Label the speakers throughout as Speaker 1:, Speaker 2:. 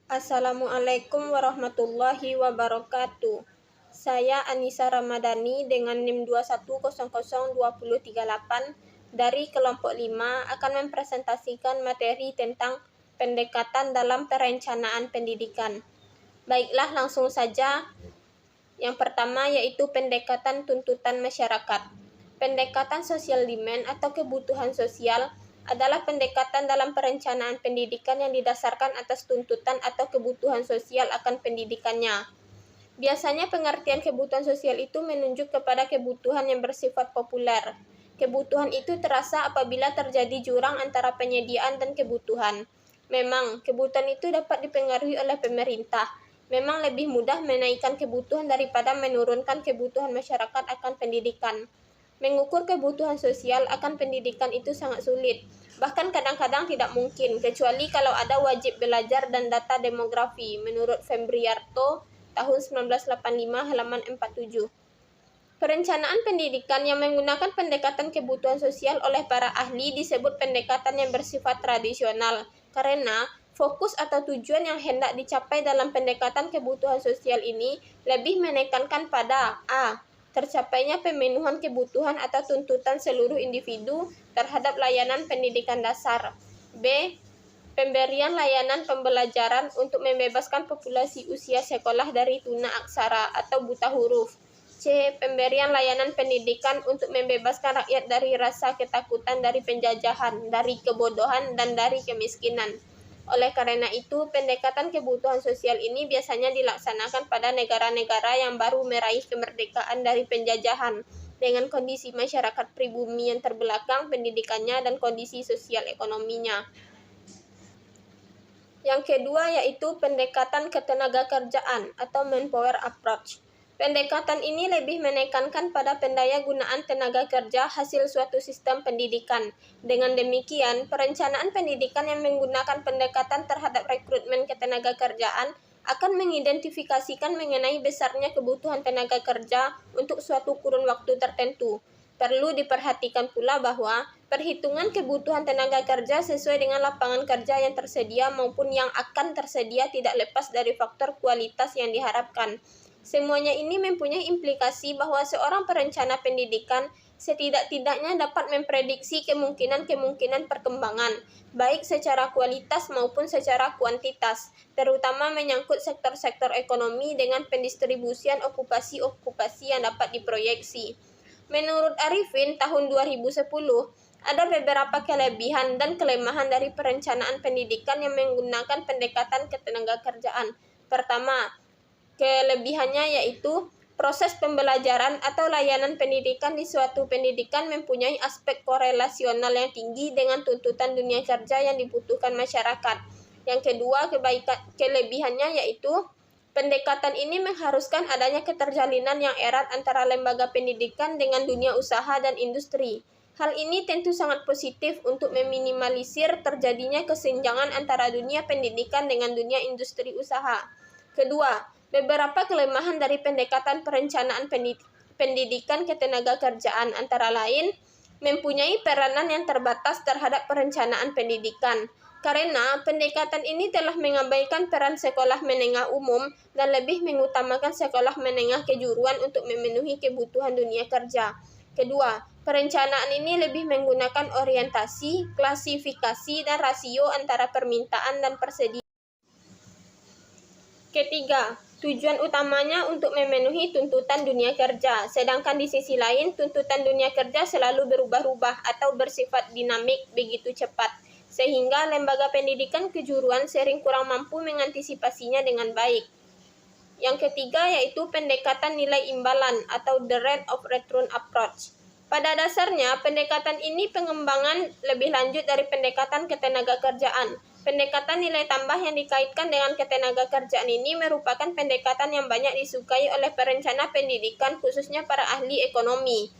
Speaker 1: Assalamualaikum warahmatullahi wabarakatuh. Saya Anissa Ramadhani dengan NIM 21002038 dari kelompok 5 akan mempresentasikan materi tentang pendekatan dalam perencanaan pendidikan. Baiklah, langsung saja. Yang pertama yaitu pendekatan tuntutan masyarakat. Pendekatan social demand atau kebutuhan sosial adalah pendekatan dalam perencanaan pendidikan yang didasarkan atas tuntutan atau kebutuhan sosial akan pendidikannya. Biasanya pengertian kebutuhan sosial itu menunjuk kepada kebutuhan yang bersifat populer. Kebutuhan itu terasa apabila terjadi jurang antara penyediaan dan kebutuhan. Memang, kebutuhan itu dapat dipengaruhi oleh pemerintah. Memang lebih mudah menaikkan kebutuhan daripada menurunkan kebutuhan masyarakat akan pendidikan. Mengukur kebutuhan sosial akan pendidikan itu sangat sulit, bahkan kadang-kadang tidak mungkin, kecuali kalau ada wajib belajar dan data demografi, menurut Fembriarto, tahun 1985, halaman 47. Perencanaan pendidikan yang menggunakan pendekatan kebutuhan sosial oleh para ahli disebut pendekatan yang bersifat tradisional, karena fokus atau tujuan yang hendak dicapai dalam pendekatan kebutuhan sosial ini lebih menekankan pada A. Tercapainya pemenuhan kebutuhan atau tuntutan seluruh individu terhadap layanan pendidikan dasar. B. Pemberian layanan pembelajaran untuk membebaskan populasi usia sekolah dari tuna aksara atau buta huruf. C. Pemberian layanan pendidikan untuk membebaskan rakyat dari rasa ketakutan dari penjajahan, dari kebodohan, dan dari kemiskinan. Oleh karena itu, pendekatan kebutuhan sosial ini biasanya dilaksanakan pada negara-negara yang baru meraih kemerdekaan dari penjajahan, dengan kondisi masyarakat pribumi yang terbelakang pendidikannya dan kondisi sosial ekonominya. Yang kedua yaitu pendekatan ketenagakerjaan atau manpower approach. Pendekatan ini lebih menekankan pada pendaya gunaan tenaga kerja hasil suatu sistem pendidikan. Dengan demikian, perencanaan pendidikan yang menggunakan pendekatan terhadap rekrutmen ketenaga kerjaan akan mengidentifikasikan mengenai besarnya kebutuhan tenaga kerja untuk suatu kurun waktu tertentu. Perlu diperhatikan pula bahwa perhitungan kebutuhan tenaga kerja sesuai dengan lapangan kerja yang tersedia maupun yang akan tersedia tidak lepas dari faktor kualitas yang diharapkan. Semuanya ini mempunyai implikasi bahwa seorang perencana pendidikan setidak-tidaknya dapat memprediksi kemungkinan-kemungkinan perkembangan, baik secara kualitas maupun secara kuantitas, terutama menyangkut sektor-sektor ekonomi dengan pendistribusian okupasi-okupasi yang dapat diproyeksi. Menurut Arifin, tahun 2010, ada beberapa kelebihan dan kelemahan dari perencanaan pendidikan yang menggunakan pendekatan ketenagakerjaan. Pertama, kelebihannya yaitu proses pembelajaran atau layanan pendidikan di suatu pendidikan mempunyai aspek korelasional yang tinggi dengan tuntutan dunia kerja yang dibutuhkan masyarakat. Yang kedua, kelebihannya yaitu pendekatan ini mengharuskan adanya keterjalinan yang erat antara lembaga pendidikan dengan dunia usaha dan industri. Hal ini tentu sangat positif untuk meminimalisir terjadinya kesenjangan antara dunia pendidikan dengan dunia industri usaha. Kedua, beberapa kelemahan dari pendekatan perencanaan pendidikan ketenagakerjaan antara lain mempunyai peranan yang terbatas terhadap perencanaan pendidikan, karena pendekatan ini telah mengabaikan peran sekolah menengah umum dan lebih mengutamakan sekolah menengah kejuruan untuk memenuhi kebutuhan dunia kerja. Kedua, perencanaan ini lebih menggunakan orientasi, klasifikasi, dan rasio antara permintaan dan persediaan. Ketiga, tujuan utamanya untuk memenuhi tuntutan dunia kerja, sedangkan di sisi lain tuntutan dunia kerja selalu berubah-ubah atau bersifat dinamik begitu cepat, sehingga lembaga pendidikan kejuruan sering kurang mampu mengantisipasinya dengan baik. Yang ketiga yaitu pendekatan nilai imbalan atau the rate of return approach. Pada dasarnya, pendekatan ini pengembangan lebih lanjut dari pendekatan ketenagakerjaan. Pendekatan nilai tambah yang dikaitkan dengan ketenagakerjaan ini merupakan pendekatan yang banyak disukai oleh perencana pendidikan, khususnya para ahli ekonomi.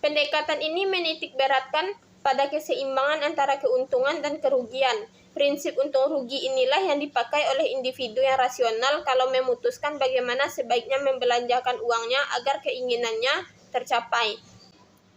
Speaker 1: Pendekatan ini menitikberatkan pada keseimbangan antara keuntungan dan kerugian. Prinsip untung rugi inilah yang dipakai oleh individu yang rasional kalau memutuskan bagaimana sebaiknya membelanjakan uangnya agar keinginannya tercapai.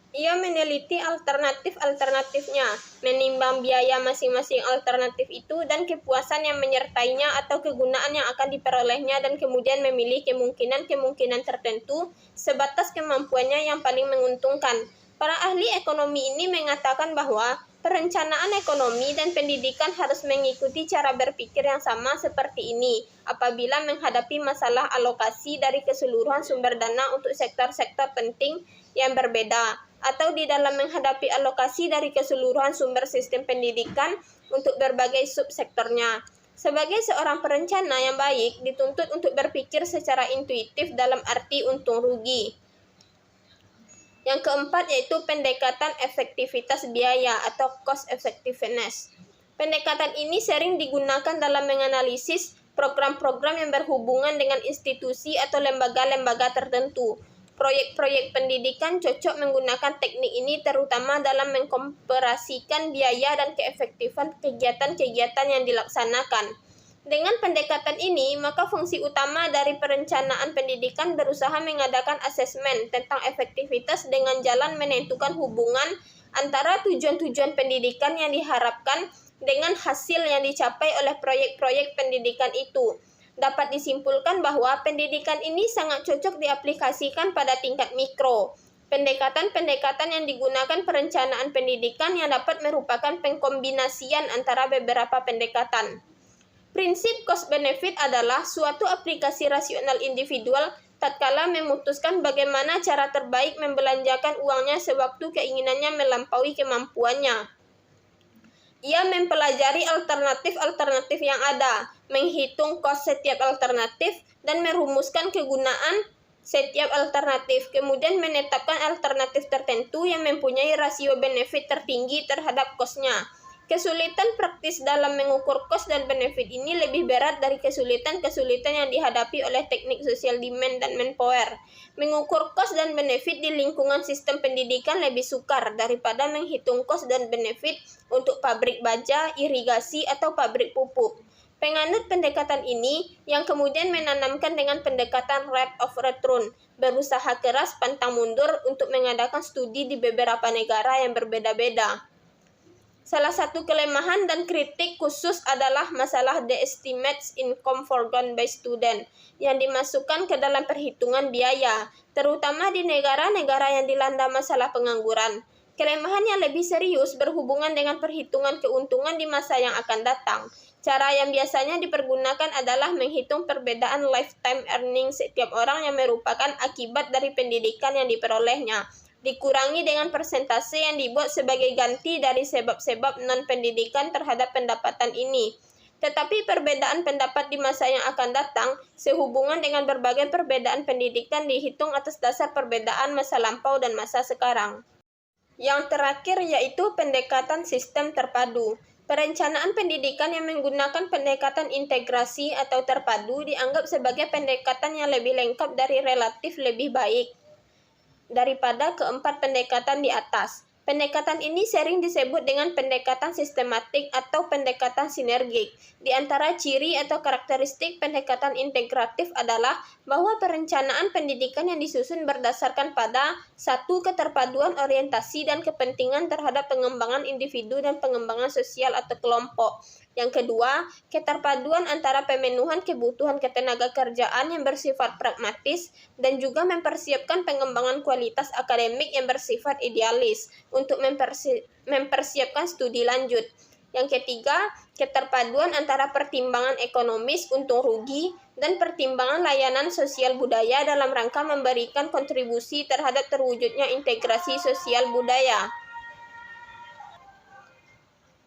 Speaker 1: Ia meneliti alternatif-alternatifnya, menimbang biaya masing-masing alternatif itu dan kepuasan yang menyertainya atau kegunaan yang akan diperolehnya, dan kemudian memilih kemungkinan-kemungkinan tertentu sebatas kemampuannya yang paling menguntungkan. Para ahli ekonomi ini mengatakan bahwa perencanaan ekonomi dan pendidikan harus mengikuti cara berpikir yang sama seperti ini apabila menghadapi masalah alokasi dari keseluruhan sumber dana untuk sektor-sektor penting yang berbeda, atau di dalam menghadapi alokasi dari keseluruhan sumber sistem pendidikan untuk berbagai subsektornya. Sebagai seorang perencana yang baik dituntut untuk berpikir secara intuitif dalam arti untung rugi. Yang keempat yaitu pendekatan efektivitas biaya atau cost effectiveness. Pendekatan ini sering digunakan dalam menganalisis program-program yang berhubungan dengan institusi atau lembaga-lembaga tertentu. Proyek-proyek pendidikan cocok menggunakan teknik ini terutama dalam mengkomparasikan biaya dan keefektifan kegiatan-kegiatan yang dilaksanakan. Dengan pendekatan ini, maka fungsi utama dari perencanaan pendidikan berusaha mengadakan asesmen tentang efektivitas dengan jalan menentukan hubungan antara tujuan-tujuan pendidikan yang diharapkan dengan hasil yang dicapai oleh proyek-proyek pendidikan itu. Dapat disimpulkan bahwa pendidikan ini sangat cocok diaplikasikan pada tingkat mikro. Pendekatan-pendekatan yang digunakan perencanaan pendidikan yang dapat merupakan pengkombinasian antara beberapa pendekatan. Prinsip cost-benefit adalah suatu aplikasi rasional individual tatkala memutuskan bagaimana cara terbaik membelanjakan uangnya sewaktu keinginannya melampaui kemampuannya. Ia mempelajari alternatif-alternatif yang ada, menghitung kos setiap alternatif, dan merumuskan kegunaan setiap alternatif, kemudian menetapkan alternatif tertentu yang mempunyai rasio benefit tertinggi terhadap kosnya. Kesulitan praktis dalam mengukur kos dan benefit ini lebih berat dari kesulitan-kesulitan yang dihadapi oleh teknik social demand dan manpower. Mengukur kos dan benefit di lingkungan sistem pendidikan lebih sukar daripada menghitung kos dan benefit untuk pabrik baja, irigasi, atau pabrik pupuk. Penganut pendekatan ini yang kemudian menanamkan dengan pendekatan rate of return, berusaha keras pantang mundur untuk mengadakan studi di beberapa negara yang berbeda-beda. Salah satu kelemahan dan kritik khusus adalah masalah the estimates income forgone by student yang dimasukkan ke dalam perhitungan biaya, terutama di negara-negara yang dilanda masalah pengangguran. Kelemahan yang lebih serius berhubungan dengan perhitungan keuntungan di masa yang akan datang. Cara yang biasanya dipergunakan adalah menghitung perbedaan lifetime earning setiap orang yang merupakan akibat dari pendidikan yang diperolehnya, dikurangi dengan persentase yang dibuat sebagai ganti dari sebab-sebab non-pendidikan terhadap pendapatan ini. Tetapi perbedaan pendapat di masa yang akan datang sehubungan dengan berbagai perbedaan pendidikan dihitung atas dasar perbedaan masa lampau dan masa sekarang. Yang terakhir yaitu pendekatan sistem terpadu. Perencanaan pendidikan yang menggunakan pendekatan integrasi atau terpadu dianggap sebagai pendekatan yang lebih lengkap dari relatif lebih baik daripada keempat pendekatan di atas. Pendekatan ini sering disebut dengan pendekatan sistematik atau pendekatan sinergik. Di antara ciri atau karakteristik pendekatan integratif adalah bahwa perencanaan pendidikan yang disusun berdasarkan pada satu, keterpaduan orientasi dan kepentingan terhadap pengembangan individu dan pengembangan sosial atau kelompok. Yang kedua, keterpaduan antara pemenuhan kebutuhan ketenagakerjaan yang bersifat pragmatis dan juga mempersiapkan pengembangan kualitas akademik yang bersifat idealis untuk mempersiapkan studi lanjut. Yang ketiga, keterpaduan antara pertimbangan ekonomis untung rugi dan pertimbangan layanan sosial budaya dalam rangka memberikan kontribusi terhadap terwujudnya integrasi sosial budaya.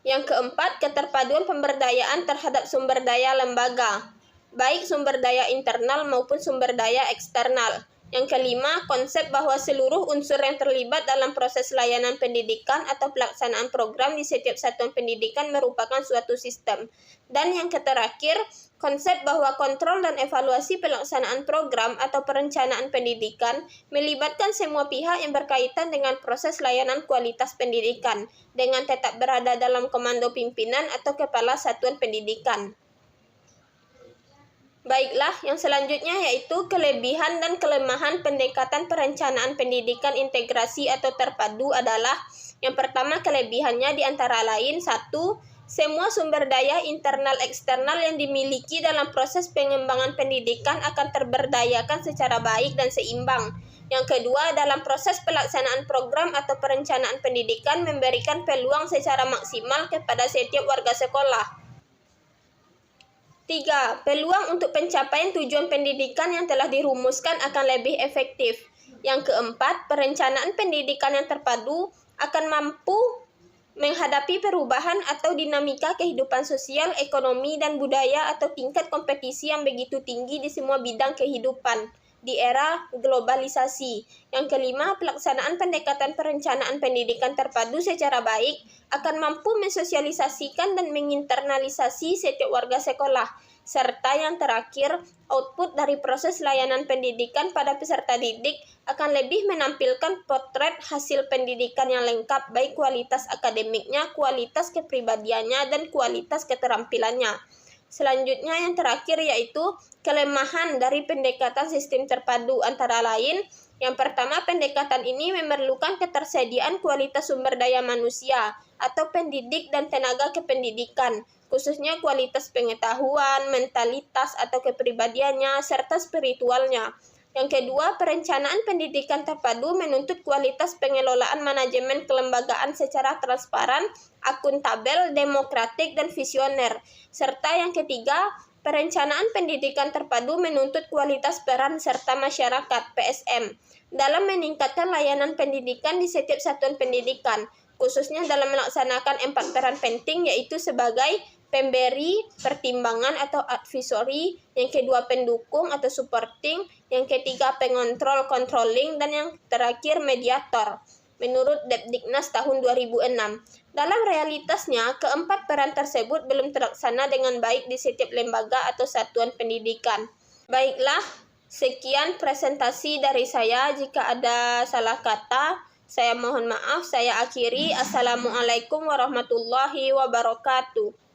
Speaker 1: Yang keempat, keterpaduan pemberdayaan terhadap sumber daya lembaga, baik sumber daya internal maupun sumber daya eksternal. Yang kelima, konsep bahwa seluruh unsur yang terlibat dalam proses layanan pendidikan atau pelaksanaan program di setiap satuan pendidikan merupakan suatu sistem. Dan yang terakhir, konsep bahwa kontrol dan evaluasi pelaksanaan program atau perencanaan pendidikan melibatkan semua pihak yang berkaitan dengan proses layanan kualitas pendidikan, dengan tetap berada dalam komando pimpinan atau kepala satuan pendidikan. Baiklah, yang selanjutnya yaitu kelebihan dan kelemahan pendekatan perencanaan pendidikan integrasi atau terpadu adalah yang pertama kelebihannya di antara lain 1. Semua sumber daya internal eksternal yang dimiliki dalam proses pengembangan pendidikan akan terberdayakan secara baik dan seimbang. Yang kedua, dalam proses pelaksanaan program atau perencanaan pendidikan memberikan peluang secara maksimal kepada setiap warga sekolah. 3. Peluang untuk pencapaian tujuan pendidikan yang telah dirumuskan akan lebih efektif. Yang keempat, perencanaan pendidikan yang terpadu akan mampu menghadapi perubahan atau dinamika kehidupan sosial, ekonomi, dan budaya atau tingkat kompetisi yang begitu tinggi di semua bidang kehidupan di era globalisasi. Yang kelima, pelaksanaan pendekatan perencanaan pendidikan terpadu secara baik akan mampu mensosialisasikan dan menginternalisasi setiap warga sekolah. Serta yang terakhir, output dari proses layanan pendidikan pada peserta didik akan lebih menampilkan potret hasil pendidikan yang lengkap, baik kualitas akademiknya, kualitas kepribadiannya, dan kualitas keterampilannya. Selanjutnya yang terakhir yaitu kelemahan dari pendekatan sistem terpadu antara lain. Yang pertama, pendekatan ini memerlukan ketersediaan kualitas sumber daya manusia atau pendidik dan tenaga kependidikan, khususnya kualitas pengetahuan, mentalitas atau kepribadiannya, serta spiritualnya. Yang kedua, perencanaan pendidikan terpadu menuntut kualitas pengelolaan manajemen kelembagaan secara transparan, akuntabel, demokratik, dan visioner. Serta yang ketiga, perencanaan pendidikan terpadu menuntut kualitas peran serta masyarakat (PSM) dalam meningkatkan layanan pendidikan di setiap satuan pendidikan, khususnya dalam melaksanakan 4 peran penting, yaitu sebagai pemberi, pertimbangan atau advisory, yang kedua pendukung atau supporting, yang ketiga pengontrol, controlling, dan yang terakhir mediator, menurut Depdiknas tahun 2006. Dalam realitasnya, keempat peran tersebut belum terlaksana dengan baik di setiap lembaga atau satuan pendidikan. Baiklah, sekian presentasi dari saya. Jika ada salah kata, saya mohon maaf. Saya akhiri. Assalamualaikum warahmatullahi wabarakatuh.